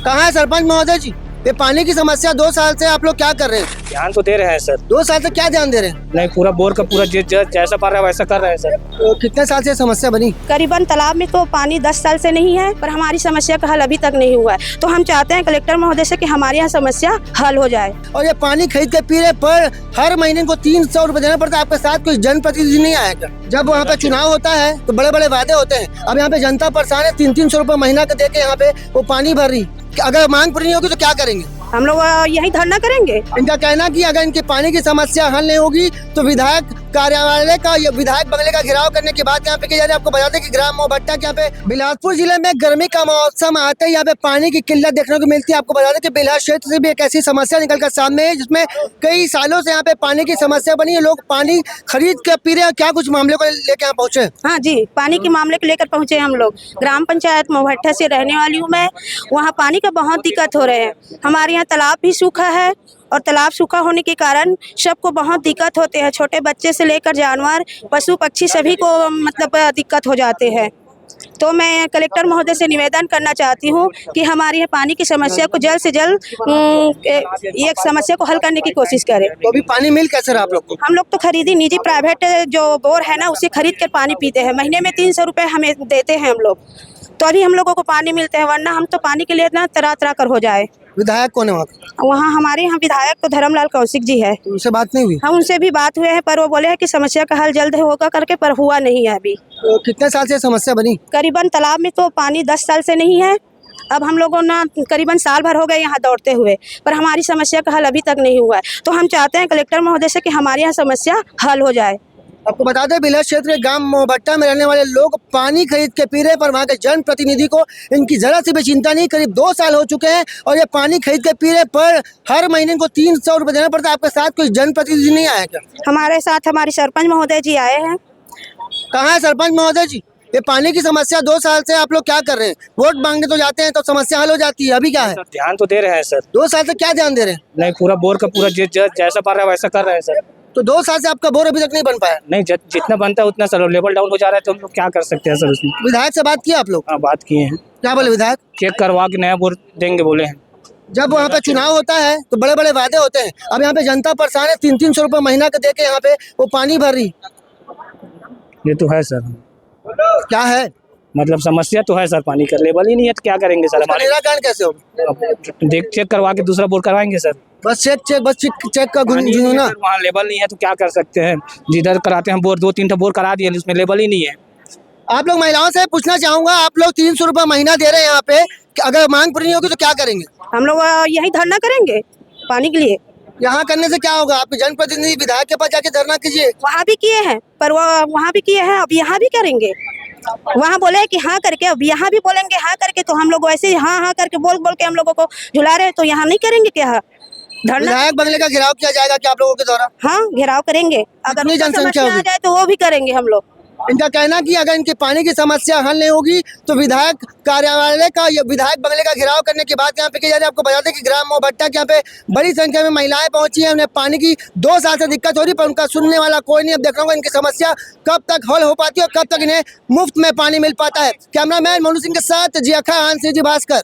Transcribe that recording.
कहाँ है सरपंच महोदय जी? ये पानी की समस्या 2 साल से आप लोग क्या कर रहे हैं? ध्यान तो दे रहे हैं सर। 2 साल से क्या ध्यान दे रहे हैं? नहीं, पूरा बोर का पूरा जैसा पा रहा है वैसा कर रहे हैं सर। तो कितने साल से ये समस्या बनी? करीबन तालाब में तो पानी 10 साल से नहीं है, पर हमारी समस्या का हल अभी तक नहीं हुआ है। तो हम चाहते हैं कलेक्टर महोदय से कि हमारे यहाँ समस्या हल हो जाए। और ये पानी खरीद के पी रहे पर हर महीने को 300 रुपए देना पड़ता है। आपके साथ कोई जनप्रतिनिधि नहीं आएगा? जब वहाँ पे चुनाव होता है तो बड़े बड़े वादे होते हैं। अब यहाँ पे जनता परेशान है, 300 रुपए महीना का दे के यहाँ पे वो पानी भर रही। अगर मांग पूरी नहीं होगी तो क्या करेंगे? हम लोग यही धरना करेंगे। इनका कहना कि अगर इनके पानी की समस्या हल नहीं होगी तो विधायक कार्यालय का या विधायक बंगले का घेराव करने की बात यहाँ पे की जा रही है। आपको बता दें कि ग्राम मोहभट्टा के यहाँ पे बिलासपुर जिले में गर्मी का मौसम आते ही यहाँ पे पानी की किल्लत देखने को मिलती है। आपको बता दें कि बिलास क्षेत्र से भी एक ऐसी समस्या निकल कर सामने है जिसमें कई सालों से यहाँ पे पानी की समस्या बनी है। लोग पानी खरीद के पी रहे हैं। क्या कुछ मामले को लेकर यहाँ पहुँचे? हाँ जी, पानी के मामले को लेकर पहुँचे हम लोग। ग्राम पंचायत मोहभट्टा से रहने वाली हूँ मैं। वहाँ पानी का बहुत दिक्कत हो रहे हैं। हमारे यहाँ तालाब भी सूखा है और तालाब सूखा होने के कारण सबको बहुत दिक्कत होते हैं। छोटे बच्चे से लेकर जानवर, पशु पक्षी सभी को मतलब दिक्कत हो जाते हैं। तो मैं कलेक्टर महोदय से निवेदन करना चाहती हूँ कि हमारी ये पानी की समस्या को जल्द से जल्द ये समस्या को हल करने की कोशिश करें। तो अभी पानी मिल कैसे रहा आप लोग को? हम लोग तो खरीदी निजी प्राइवेट जो बोर है ना, उसे खरीद कर पानी पीते हैं। महीने में 300 रुपये हमें देते हैं हम लोग, तो अभी हम लोगों को पानी मिलते हैं। वरना हम तो पानी के लिए इतना तरह तरह कर हो जाए। विधायक कौन है वहाँ? वहाँ हमारे यहाँ विधायक तो धर्मलाल कौशिक जी है। तो उनसे बात नहीं हुई? हम उनसे भी बात हुए हैं, पर वो बोले हैं कि समस्या का हल जल्द होगा करके, पर हुआ नहीं है अभी। तो कितने साल से समस्या बनी? करीबन तालाब में तो पानी 10 साल से नहीं है। अब हम लोगों ना करीबन साल भर हो गए यहाँ दौड़ते हुए, पर हमारी समस्या का हल अभी तक नहीं हुआ है। तो हम चाहते हैं कलेक्टर महोदय से कि हमारे यहाँ समस्या हल हो जाए। आपको बता दें बिलास क्षेत्र के गांव मोहभट्टा में रहने वाले लोग पानी खरीद के पी रहे, पर वहाँ के जनप्रतिनिधि को इनकी जरा सी भी चिंता नहीं। करीब 2 साल हो चुके हैं और ये पानी खरीद के पी रहे पर हर महीने को 300 रुपए देना पड़ता है। आपके साथ कोई जनप्रतिनिधि नहीं आएगा? हमारे साथ हमारे सरपंच महोदय जी आए हैं। कहाँ है सरपंच महोदय जी? ये पानी की समस्या 2 साल से आप लोग क्या कर रहे हैं? वोट मांगने तो जाते हैं तो समस्या हल हो जाती है, अभी क्या है? ध्यान तो दे रहे हैं सर। 2 साल से क्या ध्यान दे रहे हैं? नहीं, पूरा बोर का पूरा जैसा पा रहा है वैसा कर रहे हैं सर। तो 2 साल से आपका बोर अभी तक नहीं बन पाया? नहीं, जितना बनता है उतना सर लेवल डाउन हो जा रहा है, तो हम लोग क्या कर सकते हैं सर उसमें। विधायक से बात किया आप लोग? हाँ, बात किए हैं। क्या बोले विधायक? चेक करवा के नया बोर देंगे बोले हैं। जब वहाँ पे चुनाव होता है तो बड़े बड़े वादे होते हैं। अब यहाँ पे जनता परेशान है, 300 रुपए महीना का दे के यहाँ पे वो पानी भर रही। ये तो है सर। क्या है मतलब समस्या तो है सर, पानी का लेवल ही नहीं है तो क्या करेंगे सर हमारे। निराकरण कैसे होगा? देख चेक करवा के दूसरा बोर करवाएंगे सर। बस चेक का गुनगुना। वहाँ लेवल नहीं है तो क्या कर सकते हैं। जिधर कराते हैं बोर, 2-3 बोर करा दिए, उसमें लेवल ही नहीं है। आप लोग महिलाओं से पूछना चाहूंगा, आप लोग 300 रुपए महीना दे रहे हैं यहाँ पे, अगर मांग पूरी नहीं होगी तो क्या करेंगे? हम लोग यही धरना करेंगे पानी के लिए। यहाँ करने से क्या होगा? आपके जनप्रतिनिधि विधायक के पास जाके धरना कीजिए। वहाँ भी किए हैं, पर वहाँ भी किए हैं, अब यहाँ भी करेंगे। वहाँ बोले कि हाँ करके, अब यहाँ भी बोलेंगे हाँ करके। तो हम लोग वैसे ही हाँ हाँ करके बोल के हम लोगों को झुला रहे हैं, तो यहाँ नहीं करेंगे क्या धरना? विधायक बंगले का घेराव किया जाएगा क्या आप लोगों के द्वारा? हाँ, घेराव करेंगे। अगर कितनी जनसंख्या आ जाए तो वो भी करेंगे हम लोग। इनका कहना कि अगर इनकी पानी की समस्या हल नहीं होगी तो विधायक कार्यालय का या विधायक बंगले का घेराव करने की बात यहाँ पे की जा रही है। आपको बता दें कि ग्राम मोहभट्टा के यहाँ पे बड़ी संख्या में महिलाएं पहुंची हैं। उन्हें पानी की 2 साल से दिक्कत हो रही, पर उनका सुनने वाला कोई नहीं। अब देखना होगा इनकी समस्या कब तक हल हो पाती है और कब तक इन्हें मुफ्त में पानी मिल पाता है। कैमरामैन मोनू सिंह के साथ जिया खान, भास्कर।